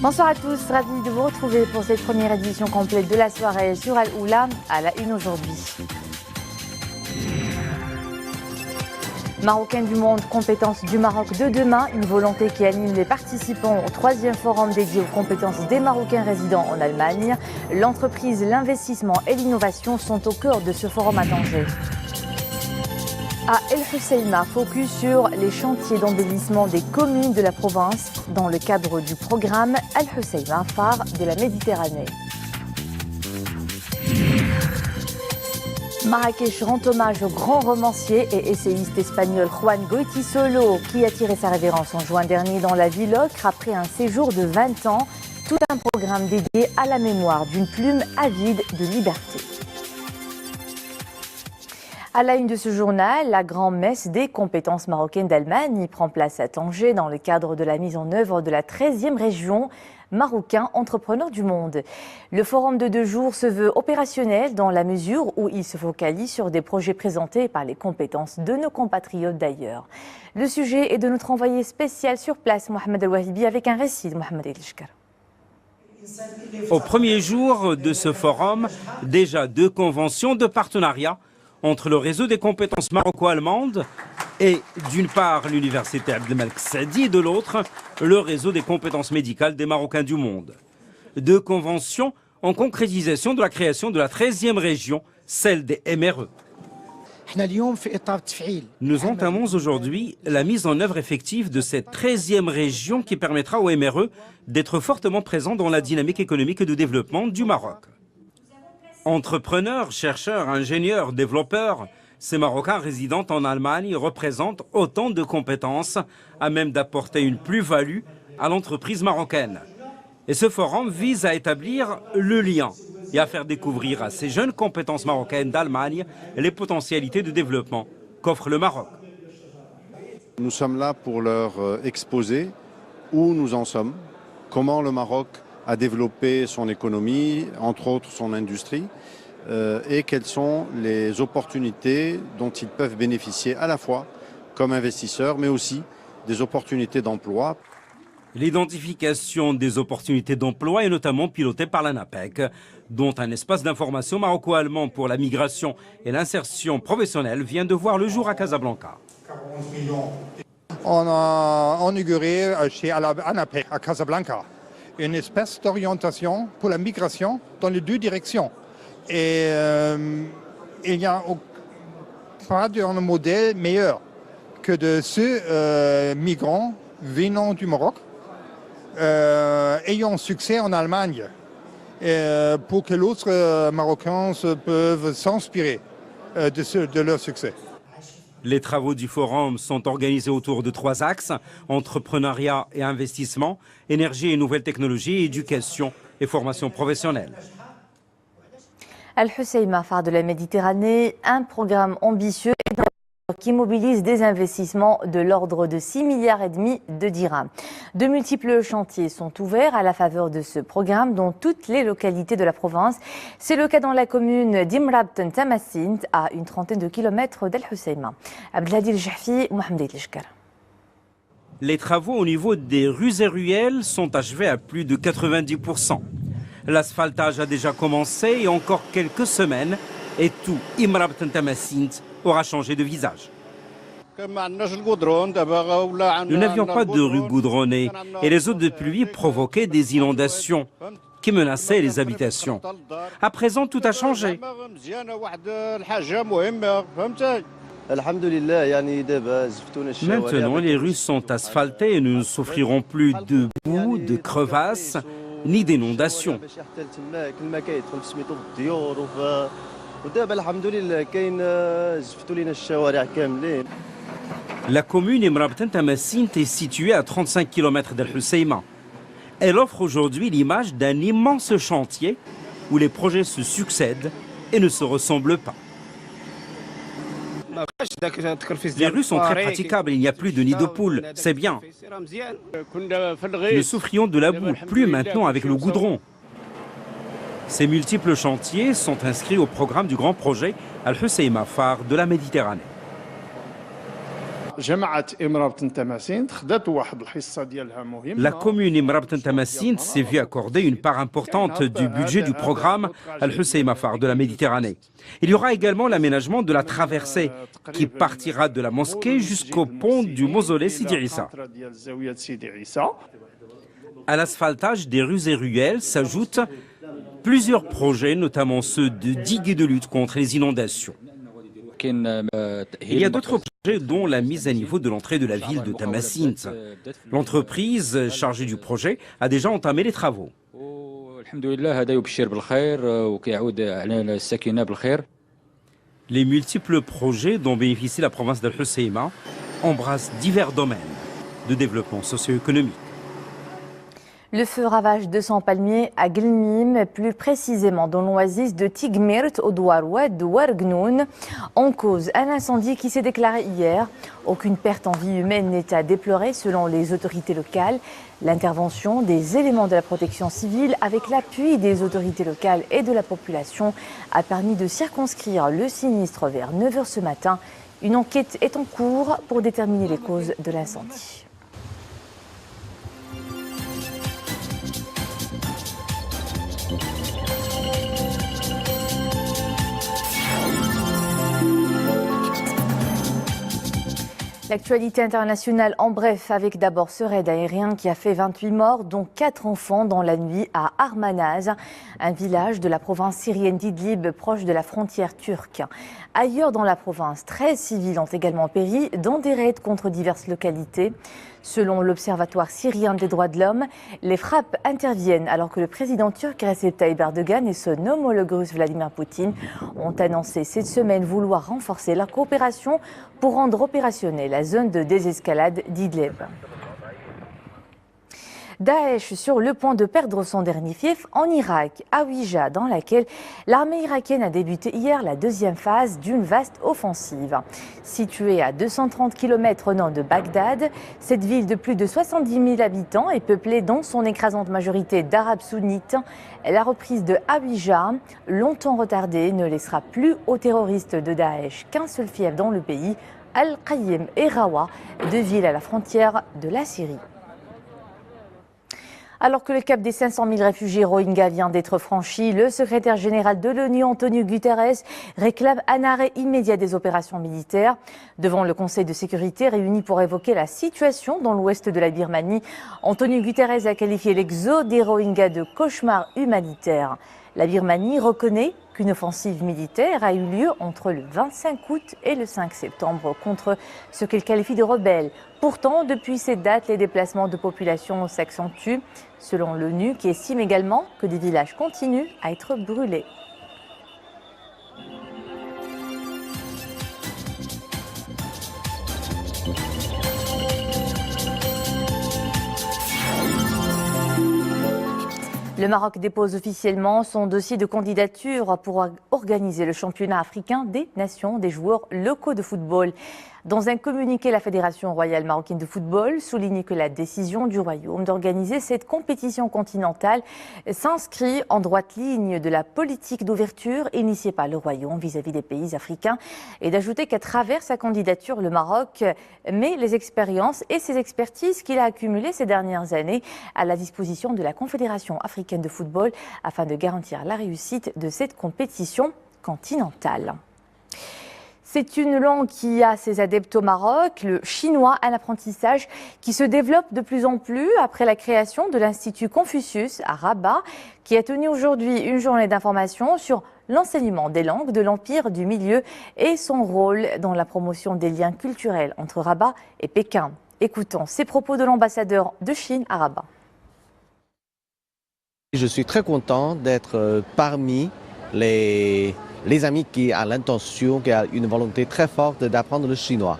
Bonsoir à tous, ravi de vous retrouver pour cette première édition complète de la soirée sur Al-Oula, à la une aujourd'hui. Marocains du monde, compétences du Maroc de demain, une volonté qui anime les participants au 3e forum dédié aux compétences des Marocains résidant en Allemagne. L'entreprise, l'investissement et l'innovation sont au cœur de ce forum à Tanger. À El Hoceima, focus sur les chantiers d'embellissement des communes de la province dans le cadre du programme El Hoceima, phare de la Méditerranée. Marrakech rend hommage au grand romancier et essayiste espagnol Juan Goytisolo, qui a tiré sa révérence en juin dernier dans la ville ocre après un séjour de 20 ans. Tout un programme dédié à la mémoire d'une plume avide de liberté. À la une de ce journal, la grand-messe des compétences marocaines d'Allemagne prend place à Tanger dans le cadre de la mise en œuvre de la 13e région Marocains entrepreneurs du monde. Le forum de 2 jours se veut opérationnel dans la mesure où il se focalise sur des projets présentés par les compétences de nos compatriotes d'ailleurs. Le sujet est de notre envoyé spécial sur place, Mohamed El-Wahibi, avec un récit de Mohamed El-Shkar. Au premier jour de ce forum, déjà 2 conventions de partenariat entre le réseau des compétences maroco-allemandes et d'une part l'université Abdelmalek Saadi et de l'autre le réseau des compétences médicales des Marocains du monde. 2 conventions en concrétisation de la création de la 13e région, celle des MRE. Nous entamons aujourd'hui la mise en œuvre effective de cette 13e région qui permettra aux MRE d'être fortement présents dans la dynamique économique et de développement du Maroc. Entrepreneurs, chercheurs, ingénieurs, développeurs, ces Marocains résidant en Allemagne représentent autant de compétences à même d'apporter une plus-value à l'entreprise marocaine. Et ce forum vise à établir le lien et à faire découvrir à ces jeunes compétences marocaines d'Allemagne les potentialités de développement qu'offre le Maroc. Nous sommes là pour leur exposer où nous en sommes, comment le Maroc a développé son économie, entre autres son industrie, et quelles sont les opportunités dont ils peuvent bénéficier à la fois comme investisseurs, mais aussi des opportunités d'emploi. L'identification des opportunités d'emploi est notamment pilotée par l'ANAPEC, dont un espace d'information maroco-allemand pour la migration et l'insertion professionnelle vient de voir le jour à Casablanca. On a inauguré chez l'ANAPEC à Casablanca une espèce d'orientation pour la migration dans les 2 directions. Et il n'y a pas de modèle meilleur que de ceux migrants venant du Maroc, ayant succès en Allemagne, pour que l'autre Marocains peuvent s'inspirer de leur succès. Les travaux du forum sont organisés autour de 3 axes, entrepreneuriat et investissement, énergie et nouvelles technologies, éducation et formation professionnelle. El Hoceima, phare de la Méditerranée, un programme ambitieux qui mobilise des investissements de l'ordre de 6,5 milliards de dirhams. De multiples chantiers sont ouverts à la faveur de ce programme dans toutes les localités de la province. C'est le cas dans la commune d'Imrabten Tamassint, à une trentaine de kilomètres d'El Hoceima. Abdelhadi El-Jahfi, Mohamed El-Shkar. Les travaux au niveau des rues et ruelles sont achevés à plus de 90%. L'asphaltage a déjà commencé et encore quelques semaines et tout Imrabten Tamassint aura changé de visage. Nous n'avions pas de rue goudronnée et les eaux de pluie provoquaient des inondations qui menaçaient les habitations. À présent, tout a changé. Maintenant, les rues sont asphaltées et nous ne souffrirons plus de boue, de crevasses, ni d'inondations. La commune Imrabten Tamassint est située à 35 km d'El Hoceima. Elle offre aujourd'hui l'image d'un immense chantier où les projets se succèdent et ne se ressemblent pas. Les rues sont très praticables, il n'y a plus de nid de poule, c'est bien. Nous souffrions de la boue, plus maintenant avec le goudron. Ces multiples chantiers sont inscrits au programme du grand projet Al Hoceima, phare de la Méditerranée. La commune Imra Bten Tamassint s'est vue accorder une part importante du budget du programme Al-Hussein Mafar de la Méditerranée. Il y aura également l'aménagement de la traversée qui partira de la mosquée jusqu'au pont du mausolée Sidi Issa. À l'asphaltage des rues et ruelles s'ajoutent plusieurs projets, notamment ceux de digues et de lutte contre les inondations. Il y a d'autres projets, dont la mise à niveau de l'entrée de la ville de Tamassint. L'entreprise chargée du projet a déjà entamé les travaux. Les multiples projets dont bénéficie la province d'Al-Husseima embrassent divers domaines de développement socio-économique. Le feu ravage 200 palmiers à Glmim, plus précisément dans l'oasis de Tigmirt au Douaroued de Ouargnoun. En cause, un incendie qui s'est déclaré hier. Aucune perte en vie humaine n'est à déplorer selon les autorités locales. L'intervention des éléments de la protection civile avec l'appui des autorités locales et de la population a permis de circonscrire le sinistre vers 9 h ce matin. Une enquête est en cours pour déterminer les causes de l'incendie. L'actualité internationale en bref, avec d'abord ce raid aérien qui a fait 28 morts, dont 4 enfants dans la nuit à Armanaz, un village de la province syrienne d'Idlib, proche de la frontière turque. Ailleurs dans la province, 13 civils ont également péri dans des raids contre diverses localités. Selon l'Observatoire syrien des droits de l'homme, les frappes interviennent alors que le président turc Recep Tayyip Erdogan et son homologue russe Vladimir Poutine ont annoncé cette semaine vouloir renforcer la coopération pour rendre opérationnelle la zone de désescalade d'Idlib. Daesh sur le point de perdre son dernier fief en Irak, à Ouija, dans laquelle l'armée irakienne a débuté hier la deuxième phase d'une vaste offensive. Située à 230 km au nord de Bagdad, cette ville de plus de 70 000 habitants est peuplée dans son écrasante majorité d'Arabes sunnites. La reprise de Ouija, longtemps retardée, ne laissera plus aux terroristes de Daesh qu'un seul fief dans le pays, Al-Qayyim et Rawa, deux villes à la frontière de la Syrie. Alors que le cap des 500 000 réfugiés Rohingyas vient d'être franchi, le secrétaire général de l'ONU, Antonio Guterres, réclame un arrêt immédiat des opérations militaires. Devant le Conseil de sécurité réuni pour évoquer la situation dans l'ouest de la Birmanie, Antonio Guterres a qualifié l'exode des Rohingyas de cauchemar humanitaire. La Birmanie reconnaît qu'une offensive militaire a eu lieu entre le 25 août et le 5 septembre contre ce qu'elle qualifie de rebelles. Pourtant, depuis cette date, les déplacements de population s'accentuent, selon l'ONU, qui estime également que des villages continuent à être brûlés. Le Maroc dépose officiellement son dossier de candidature pour organiser le championnat africain des nations des joueurs locaux de football. Dans un communiqué, la Fédération royale marocaine de football souligne que la décision du Royaume d'organiser cette compétition continentale s'inscrit en droite ligne de la politique d'ouverture initiée par le Royaume vis-à-vis des pays africains et d'ajouter qu'à travers sa candidature, le Maroc met les expériences et ses expertises qu'il a accumulées ces dernières années à la disposition de la Confédération africaine de football afin de garantir la réussite de cette compétition continentale. C'est une langue qui a ses adeptes au Maroc, le chinois, un apprentissage qui se développe de plus en plus après la création de l'Institut Confucius à Rabat, qui a tenu aujourd'hui une journée d'information sur l'enseignement des langues de l'Empire du Milieu et son rôle dans la promotion des liens culturels entre Rabat et Pékin. Écoutons ces propos de l'ambassadeur de Chine à Rabat. Je suis très content d'être parmi les amis qui ont l'intention, qui ont une volonté très forte d'apprendre le chinois.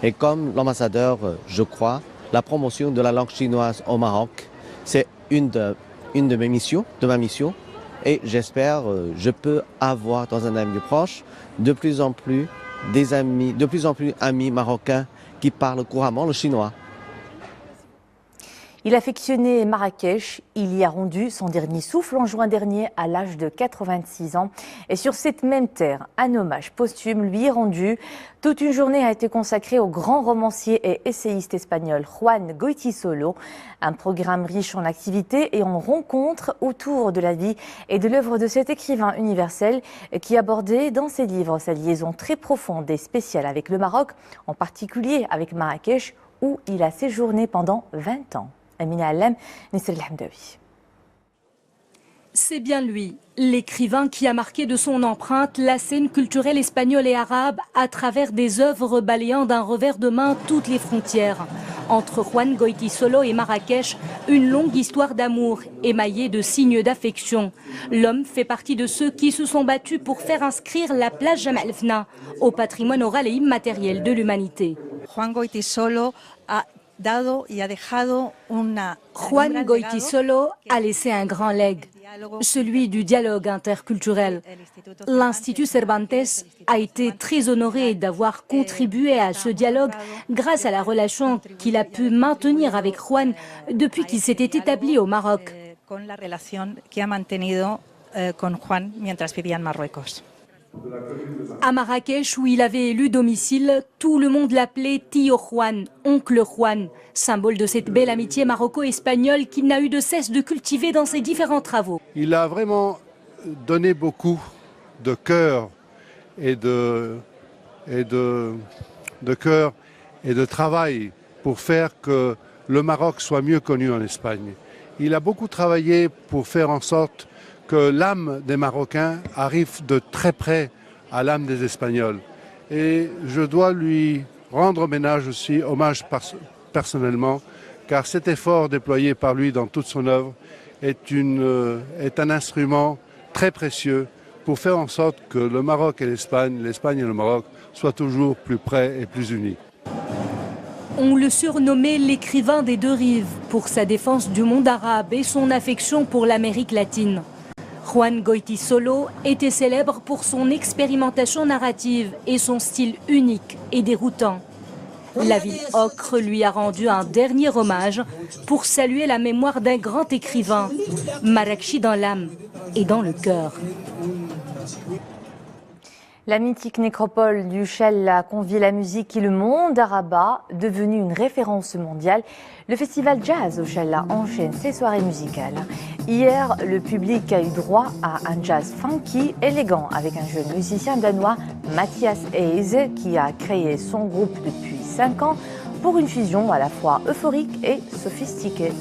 Et comme l'ambassadeur, je crois, la promotion de la langue chinoise au Maroc, c'est une de mes missions, Et j'espère, je peux avoir dans un avenir proche de plus en plus amis marocains qui parlent couramment le chinois. Il affectionnait Marrakech. Il y a rendu son dernier souffle en juin dernier à l'âge de 86 ans. Et sur cette même terre, un hommage posthume lui est rendu. Toute une journée a été consacrée au grand romancier et essayiste espagnol Juan Goytisolo. Un programme riche en activités et en rencontres autour de la vie et de l'œuvre de cet écrivain universel qui abordait dans ses livres sa liaison très profonde et spéciale avec le Maroc, en particulier avec Marrakech, où il a séjourné pendant 20 ans. Amina Allem, Nisr El Hamdawi. C'est bien lui, l'écrivain qui a marqué de son empreinte la scène culturelle espagnole et arabe à travers des œuvres balayant d'un revers de main toutes les frontières. Entre Juan Goytisolo et Marrakech, une longue histoire d'amour émaillée de signes d'affection. L'homme fait partie de ceux qui se sont battus pour faire inscrire la plage Jemaa El Fna au patrimoine oral et immatériel de l'humanité. Juan Goytisolo Juan Goytisolo a laissé un grand legs, celui du dialogue interculturel. L'Institut Cervantes a été très honoré d'avoir contribué à ce dialogue grâce à la relation qu'il a pu maintenir avec Juan depuis qu'il s'était établi au Maroc. À Marrakech, où il avait élu domicile, tout le monde l'appelait Tío Juan, oncle Juan, symbole de cette belle amitié maroco-espagnole qu'il n'a eu de cesse de cultiver dans ses différents travaux. Il a vraiment donné beaucoup de cœur et de cœur et de travail pour faire que le Maroc soit mieux connu en Espagne. Il a beaucoup travaillé pour faire en sorte que l'âme des Marocains arrive de très près à l'âme des Espagnols. Et je dois lui rendre hommage personnellement, car cet effort déployé par lui dans toute son œuvre est un instrument très précieux pour faire en sorte que le Maroc et l'Espagne et le Maroc soient toujours plus près et plus unis. On le surnommait l'écrivain des deux rives pour sa défense du monde arabe et son affection pour l'Amérique latine. Juan Goytisolo était célèbre pour son expérimentation narrative et son style unique et déroutant. La ville ocre lui a rendu un dernier hommage pour saluer la mémoire d'un grand écrivain, Marrakchi dans l'âme et dans le cœur. La mythique nécropole du Shell a convié la musique et le monde arabe, devenu une référence mondiale. Le festival Jazz au Shell enchaîne ses soirées musicales. Hier, le public a eu droit à un jazz funky, élégant, avec un jeune musicien danois, Mathias Hayes, qui a créé son groupe depuis 5 ans pour une fusion à la fois euphorique et sophistiquée.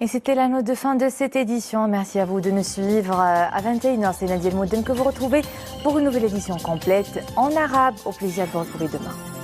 Et c'était la note de fin de cette édition. Merci à vous de nous suivre à 21h. C'est Nadia El Moudem que vous retrouvez pour une nouvelle édition complète en arabe. Au plaisir de vous retrouver demain.